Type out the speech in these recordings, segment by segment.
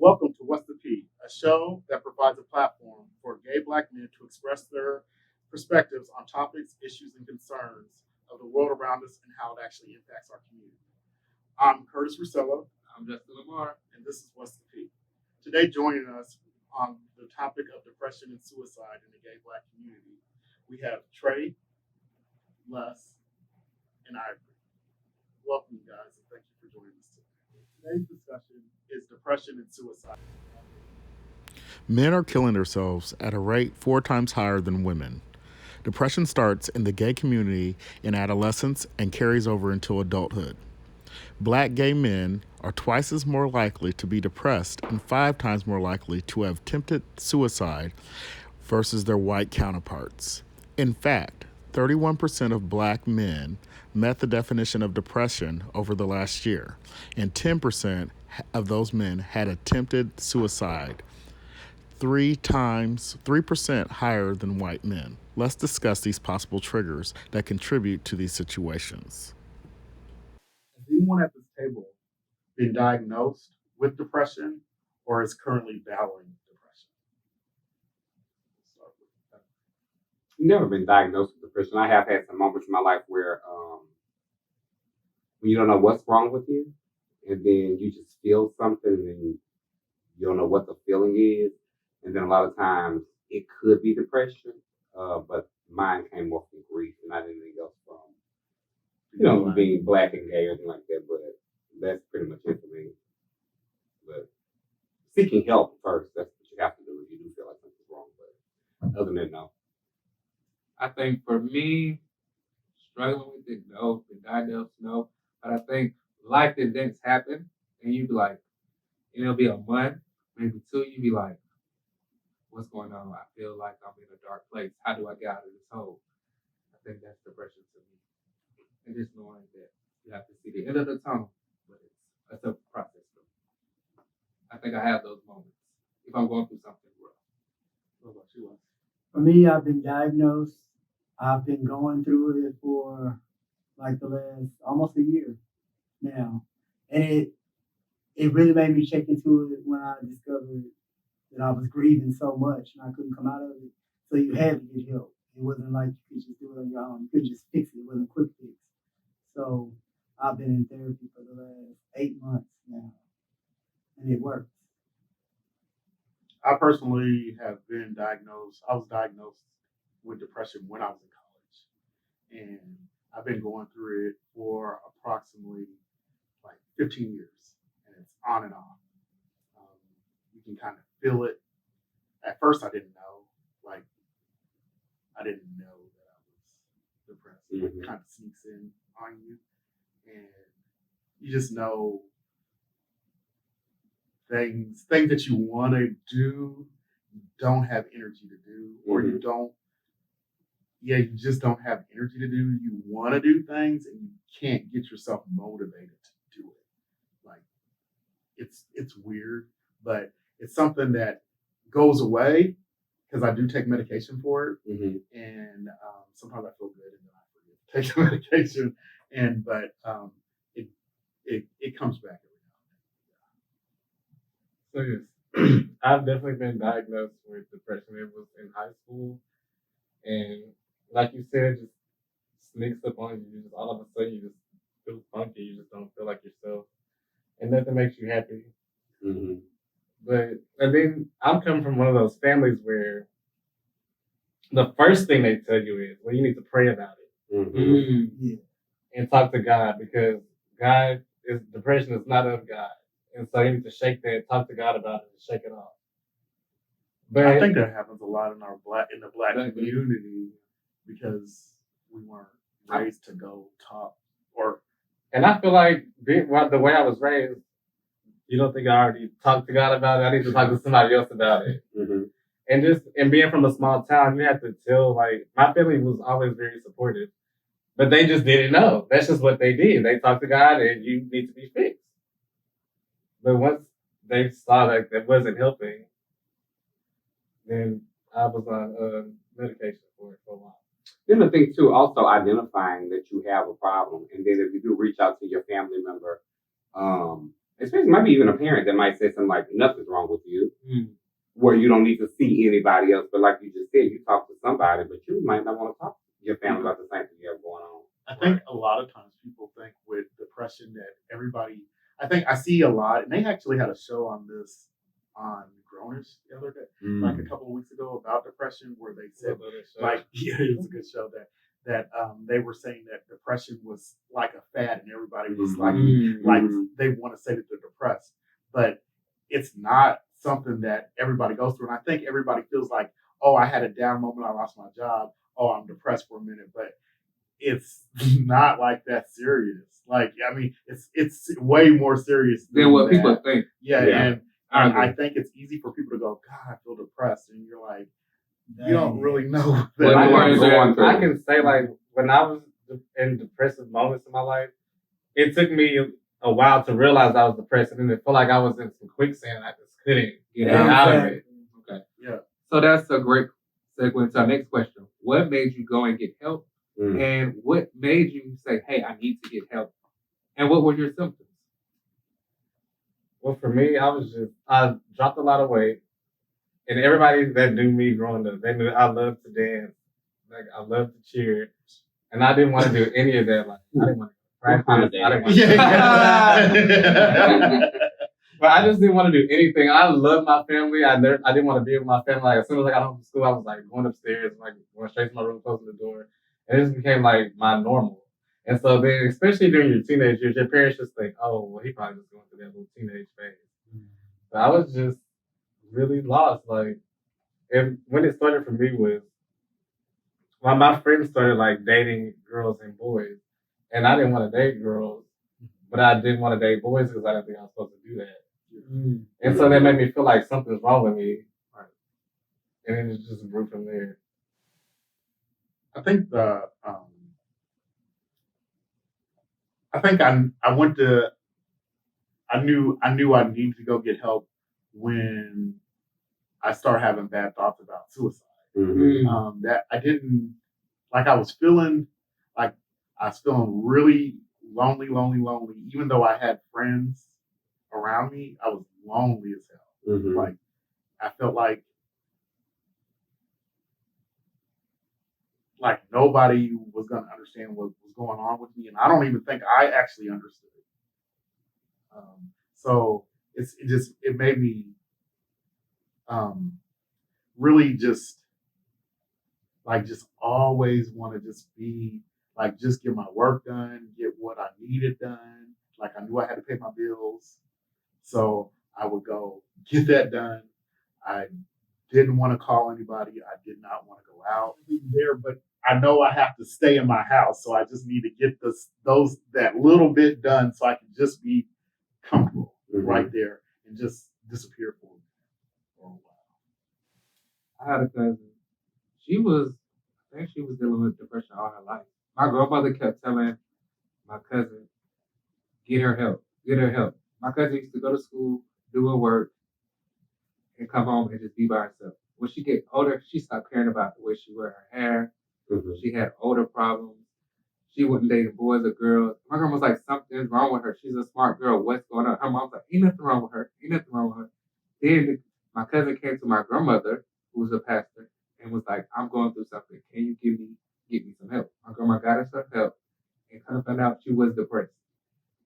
Welcome to What's the P, a show that provides a platform for gay black men to express their perspectives on topics, issues, and concerns of the world around us and how it actually impacts our community. I'm Curtis Russello. I'm Justin Lamar. And this is What's the P. Today, joining us on the topic of depression and suicide in the gay black community, we have Trey, Les, and Ivory. Welcome, you guys, and thank you for joining us today. Today's discussion is depression and suicide. Men are killing themselves at a rate 4 times higher than women. Depression starts in the gay community in adolescence and carries over into adulthood. Black gay men are twice as more likely to be depressed and 5 times more likely to have attempted suicide versus their white counterparts. In fact, 31% of black men met the definition of depression over the last year, and 10% of those men had attempted suicide, 3% higher than white men. Let's discuss these possible triggers that contribute to these situations. Has anyone at this table been diagnosed with depression or is currently battling depression? I've never been diagnosed with depression. I have had some moments in my life where when you don't know what's wrong with you, and then you just feel something and you don't know what the feeling is. And then a lot of times it could be depression, but mine came more from grief and not anything else from, being black and gay or anything like that. But that's pretty much it for me. But seeking help first, that's what you have to do if you do feel like something's wrong. But other than that, no. I think for me, struggling with it, no. Been diagnosed, no. But I think life events happen, and you be like, it'll be a month, maybe two. You be like, what's going on? I feel like I'm in a dark place. How do I get out of this hole? I think that's depression to me, and just knowing that you have to see the end of the tunnel, but it's a process. I think I have those moments if I'm going through something rough. What about you, Les? For me, I've been diagnosed. I've been going through it for like the last almost a year now, and it really made me check into it when I discovered that I was grieving so much and I couldn't come out of it. So you had to get help. It wasn't like you could just do it on your own. You couldn't just fix it. It wasn't a quick fix. So I've been in therapy for the last 8 months now, and it works. I personally have been diagnosed. I was diagnosed with depression when I was in college, and I've been going through it for approximately like 15 years, and it's on and off. Um, you can kind of feel it. At first, I didn't know. Like, I didn't know that I was depressed. It kind of sneaks in on you, and you just know things that you want to do, you don't have energy to do, or you don't. Yeah, you just don't have energy to do. You want to do things, and you can't get yourself motivated to do it. Like, it's weird, but it's something that goes away because I do take medication for it, and sometimes I feel good and then I forget to take the medication, but it comes back every now and then. So yes, I've definitely been diagnosed with depression. It was in high school, and like you said, just sneaks up on you. You just all of a sudden you just feel funky. You just don't feel like yourself, and nothing makes you happy. But and then I'm coming from one of those families where the first thing they tell you is, well, you need to pray about it Yeah. and talk to God because God is depression is not of God, and so you need to shake that, talk to God about it, and shake it off. But I think that happens a lot in the black community because we weren't raised to go talk or. And I feel like the way I was raised, you don't think I already talked to God about it? I need to talk to somebody else about it. And being from a small town, you have to tell, like, my family was always very supportive, but they just didn't know. That's just what they did. They talked to God and you need to be fixed. But once they saw that that wasn't helping, then I was on medication for it for a while. Then the thing too, also identifying that you have a problem, and then if you do reach out to your family member, especially maybe even a parent that might say something like, nothing's wrong with you, where you don't need to see anybody else. But like you just said, you talk to somebody, but you might not want to talk to your family about the same thing you have going on. I think a lot of times people think with depression that everybody, I think I see a lot, and they actually had a show on this on Grownish the other day, like a couple of weeks ago about depression, where they said, like, yeah, it was a good show that they were saying that depression was like a fad, and everybody was like they want to say that they're depressed, but it's not something that everybody goes through. And I think everybody feels like, oh, I had a down moment, I lost my job, oh, I'm depressed for a minute, but it's not like that serious. Like, I mean, it's way more serious than what that. people think. Yeah, and I think it's easy for people to go, God, I feel depressed, and you're like, you don't really know. What I can say, like, when I was in depressive moments in my life, it took me a while to realize I was depressed, and it felt like I was in some quicksand. I just couldn't get out of it. Okay. Yeah. So that's a great segue into our next question. What made you go and get help? And what made you say, hey, I need to get help? And what were your symptoms? Well, for me, I dropped a lot of weight. And everybody that knew me growing up, they knew I loved to dance. Like, I loved to cheer. And I didn't want to do any of that. Like, I didn't want to practice. I didn't want to But I just didn't want to do anything. I loved my family. I didn't want to be with my family. Like, as soon as I got home from school, I was like going upstairs, like going straight to my room, closing the door. And it just became like my normal. And so then, especially during your teenage years, your parents just think, oh, well, he probably just going through that little teenage phase. But I was just really lost. Like, and when it started for me was when my friends started like dating girls and boys. And I didn't want to date girls, but I didn't want to date boys because I didn't think I was supposed to do that. And so that made me feel like something's wrong with me. And then it just grew from there. I think I knew I needed to go get help when I started having bad thoughts about suicide. That I didn't, like, I was feeling really lonely. Even though I had friends around me, I was lonely as hell. Like, I felt like nobody was going to understand what was going on with me, and I don't even think I actually understood it. So it made me really just always want to just be like, just get my work done, get what I needed done. Like, I knew I had to pay my bills, so I would go get that done. I didn't want to call anybody. I did not want to go out there, but I know I have to stay in my house, so I just need to get that little bit done so I can just be comfortable right there and just disappear for a while. I had a cousin. I think she was dealing with depression all her life. My grandmother kept telling my cousin, get her help. My cousin used to go to school, do her work, and come home and just be by herself. When she get older, she stopped caring about the way she wear her hair. She had older problems. She wouldn't date boys or girls. My grandma was like, something's wrong with her. She's a smart girl. What's going on? Her mom's like, ain't nothing wrong with her. Then my cousin came to my grandmother, who was a pastor, and was like, I'm going through something. Can you get me some help? My grandma got her some help, and kind of found out she was depressed.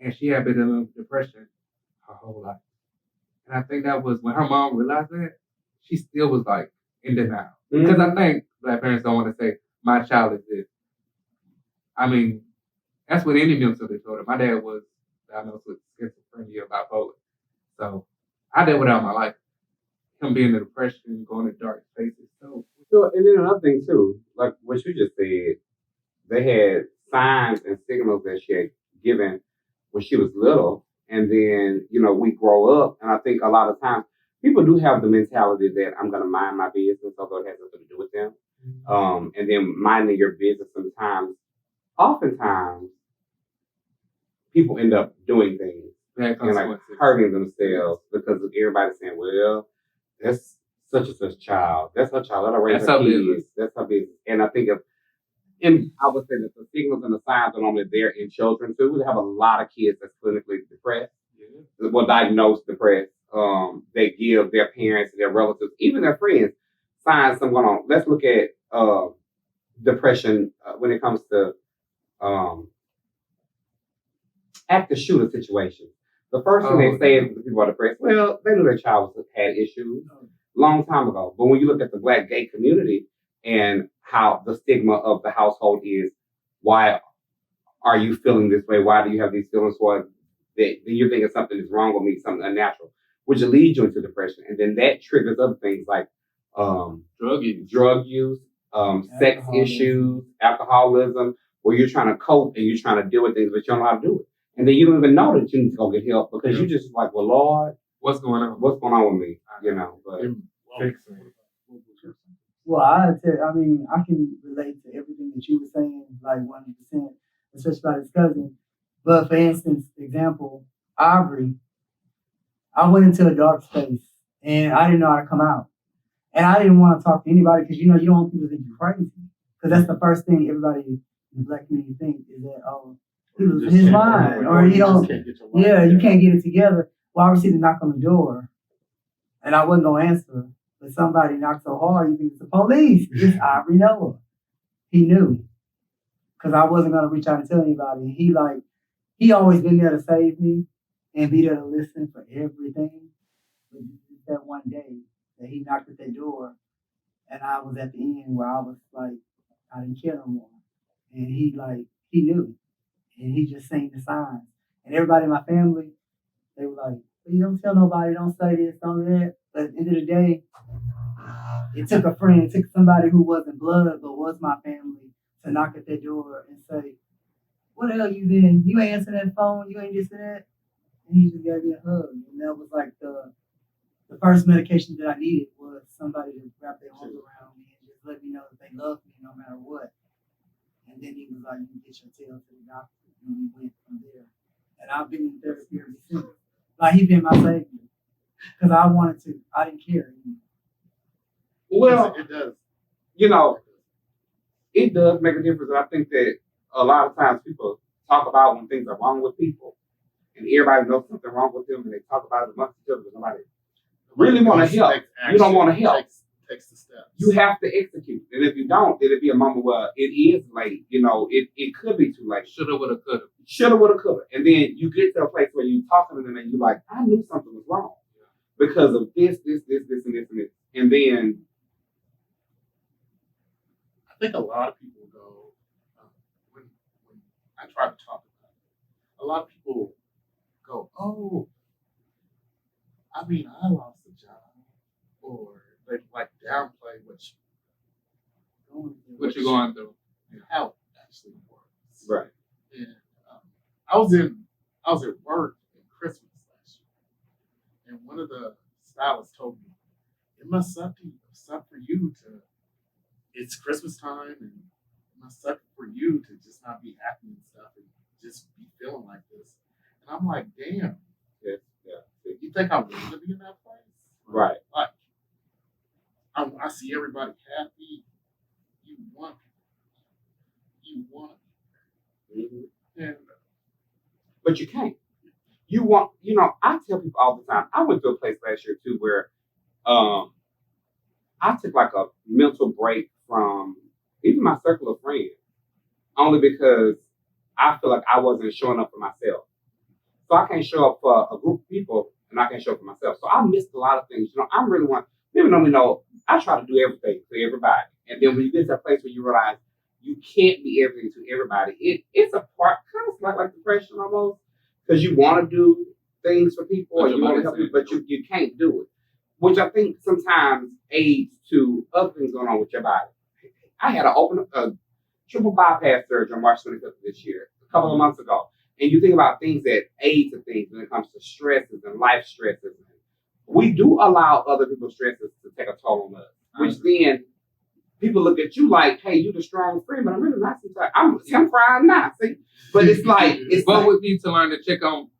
And she had been in depression her whole life. And I think that was when her mom realized that, she still was like in denial. Because I think Black parents don't want to say, my child is this. I mean, that's what any mental disorder. My dad was diagnosed with schizophrenia or bipolar. So I dealt with it all my life. Him being in depression, going to dark spaces. So, and then another thing too, like what you just said, they had signs and signals that she had given when she was little. And then, we grow up. And I think a lot of times people do have the mentality that I'm going to mind my business, although it has nothing to do with them. And then minding your business oftentimes people end up doing things and like hurting themselves because of everybody saying, well, that's such and such child. That's her child. Let her raise her kids. That's her business. And I think I would say that the signals and the signs are normally there in children too. We have a lot of kids that's clinically depressed. will diagnose depressed. They give their parents, their relatives, even their friends, signs something going on. Let's look at depression when it comes to active shooter situations. The first thing they say is people are depressed. Well, they knew their child had issues long time ago. But when you look at the Black gay community and how the stigma of the household is, why are you feeling this way? Why do you have these feelings for that? Then you're thinking something is wrong with me, something unnatural, which will lead you into depression. And then that triggers other things like drug use, sex issues, alcoholism, where you're trying to cope and you're trying to deal with things, but you don't know how to do it. And then you don't even know that you need to go get help because you just like, well, Lord, what's going on? What's going on with me? You know, but well, I can relate to everything that you were saying, like 100%, especially about his cousin. But for instance, example, Aubrey, I went into a dark space and I didn't know how to come out. And I didn't want to talk to anybody because, you don't want people to think you're crazy. Because that's the first thing everybody in the Black community thinks is that, oh, he was in his mind. Or you can't get it together. Well, I received a knock on the door and I wasn't going to answer. But somebody knocked so hard, you think it's the police. It's Aubrey Noah. He knew. Because I wasn't going to reach out and tell anybody. And he always been there to save me and be there to listen for everything. But just that one day that he knocked at that door and I was at the end where I was like, I didn't care no more. And he knew. And he just seen the signs. And everybody in my family, they were like, you don't tell nobody, don't say this, don't do that. But at the end of the day, it took a friend, it took somebody who wasn't blood but was my family to knock at their door and say, what the hell you been? You ain't answering that phone, you ain't this and that. And he just gave me a hug. And that was like the first medication that I needed was somebody to wrap their arms around me and just let me know that they love me no matter what. And then he was like, you can get your tail to the doctor. And we went from there. And I've been in therapy ever since. Like, he been my savior. Because I didn't care. Well, it does. It does make a difference. And I think that a lot of times people talk about when things are wrong with people and everybody knows something wrong with them and they talk about it amongst each other, but nobody really want to help. You don't want to help. Takes the steps. You have to execute. And if you don't, it'll be a moment where it is late. It could be too late. Shoulda, woulda, coulda. Shoulda, woulda, coulda. And then you get to a place where you're talking to them and you're like, I knew something was wrong because of this, and this, and this. And then I think a lot of people go, when I try to talk about it, a lot of people go, oh, I lost a job. Or they downplay what you're going through and how it actually works. Right. And I was at work in Christmas last year, and one of the stylists told me it must suck for you to. It's Christmas time, and it must suck for you to just not be happy and stuff, and just be feeling like this. And I'm like, damn. Yeah. You think I'm willing to be in that place? Right. Like, I see everybody happy. You want and but you can't. I tell people all the time. I went to a place last year too where I took like a mental break from even my circle of friends, only because I feel like I wasn't showing up for myself. So I can't show up for a group of people and I can't show up for myself. So I missed a lot of things. I'm really even though I try to do everything for everybody. And then when you get to a place where you realize you can't be everything to everybody, it's a part kind of like depression almost. Because you want to do things for people or you want to help people, but you can't do it. Which I think sometimes aids to other things going on with your body. I had a triple bypass surgery on March 25th of this year, a couple of months ago. And you think about things that aid to things when it comes to stresses and life stresses. We do allow other people's stresses to take a toll on us, which then people look at you like, hey, you the strong friend, but I'm really not. I'm crying now, see? But but we need to learn to check on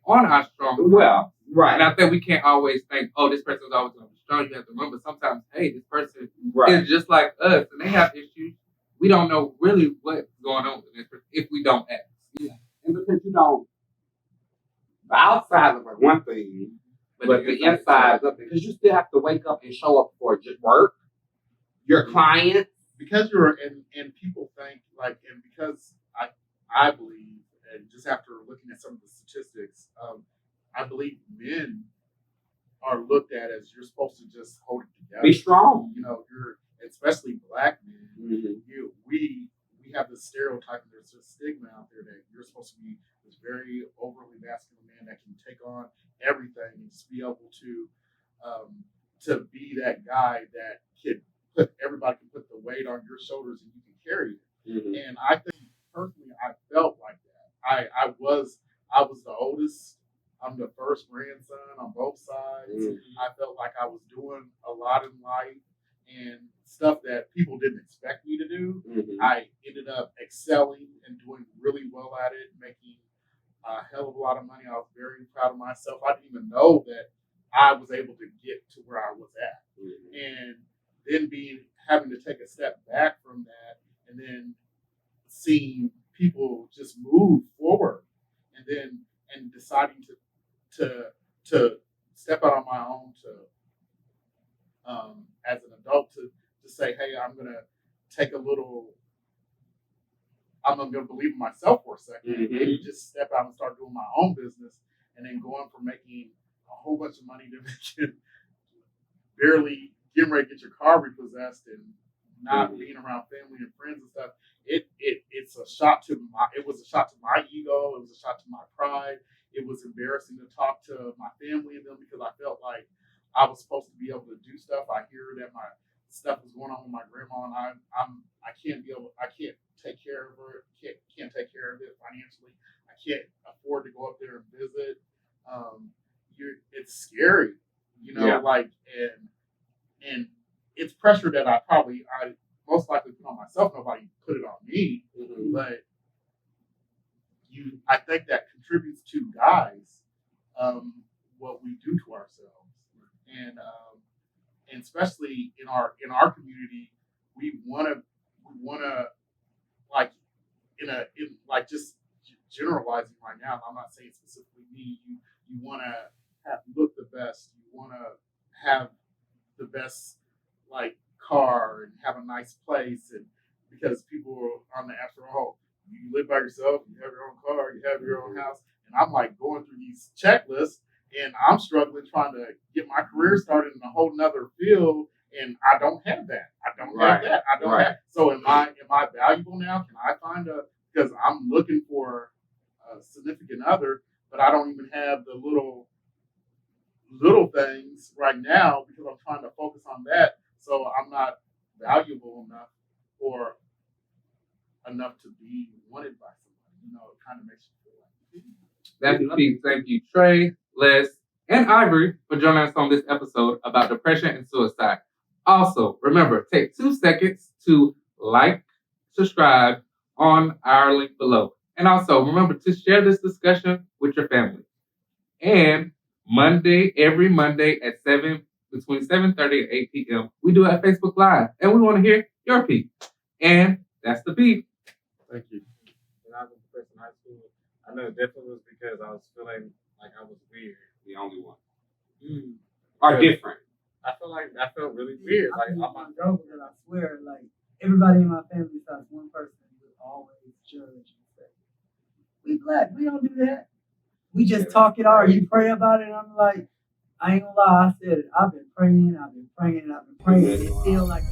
our strong friends. Well, right. And I think we can't always think, oh, this person's always going to be strong. You have to remember sometimes, hey, this person is just like us and they have issues. We don't know really what's going on with this person if we don't ask. Yeah. And because you don't, The outside looks like one thing, but the inside is nothing. Because you still have to wake up and show up for just work, your clients. Because you're and people think like, and because I believe, and just after looking at some of the statistics, I believe men are looked at as you're supposed to just hold it together. Be strong. You know, you're especially black men. Mm-hmm. We have this stereotype and there's this stigma out there that you're supposed to be this very overly masculine man that can take on everything and just be able to be that guy that everybody can put the weight on your shoulders and you can carry it. Mm-hmm. And I think personally I felt like that. I was the oldest. I'm the first grandson on both sides. Mm-hmm. I felt like I was doing a lot in life and stuff that people didn't expect me to do. Mm-hmm. I ended up excelling and doing really well at it, making a hell of a lot of money. I was very proud of myself. I didn't even know that I was able to get to where I was at. Mm-hmm. And then having to take a step back from that and then seeing people just move forward and deciding to step out on my own as an adult to say, hey, I'm gonna believe in myself for a second, Mm-hmm. maybe just step out and start doing my own business, and then going from making a whole bunch of money to making barely getting ready to get your car repossessed and not being around family and friends and stuff. It was a shot to my ego. It was a shot to my pride. It was embarrassing to talk to my family and them because I felt like I was supposed to be able to do stuff. I hear that my stuff was going on with my grandma, and I can't take care of her. Can't take care of it financially. I can't afford to go up there and visit. It's scary, you know. Yeah. Like and it's pressure that I most likely put on myself. Nobody put it on me, Mm-hmm. but I think that contributes to guys what we do to ourselves, and especially in our community, we want to like like just generalizing right now. I'm not saying specifically me. You want to look the best. You want to have the best like car and have a nice place, and because people are on the after all, you live by yourself, you have your own car, you have your own house, and I'm like going through these checklists, and I'm struggling trying to get my career started in a whole nother field, and I don't have that. I don't have that. I don't have. So am I valuable now? Can I find because I'm looking for a significant other, but I don't even have the little things right now because I'm trying to focus on that. So I'm not valuable enough or enough to be wanted by somebody. You know, it kind of makes you feel like. That's deep. Thank you, Trey, Les, and Ivory for joining us on this episode about depression and suicide. Also, remember, take 2 seconds to like, subscribe on our link below. And also, remember to share this discussion with your family. And every Monday at between 7:30 and 8 p.m., we do it at Facebook Live. And we want to hear your peep. And that's the peep. Thank you. When I was depressed in high school, I know it definitely was because I was feeling like I was weird. The only one. Are different. I felt really weird. Like I'm I'm on joke, and I swear, like everybody in my family besides one person would always judge and say, "We black, we don't do that. We just talk it out. You pray about it." And I'm like, I ain't gonna lie, I said it. I've been praying. And it's still like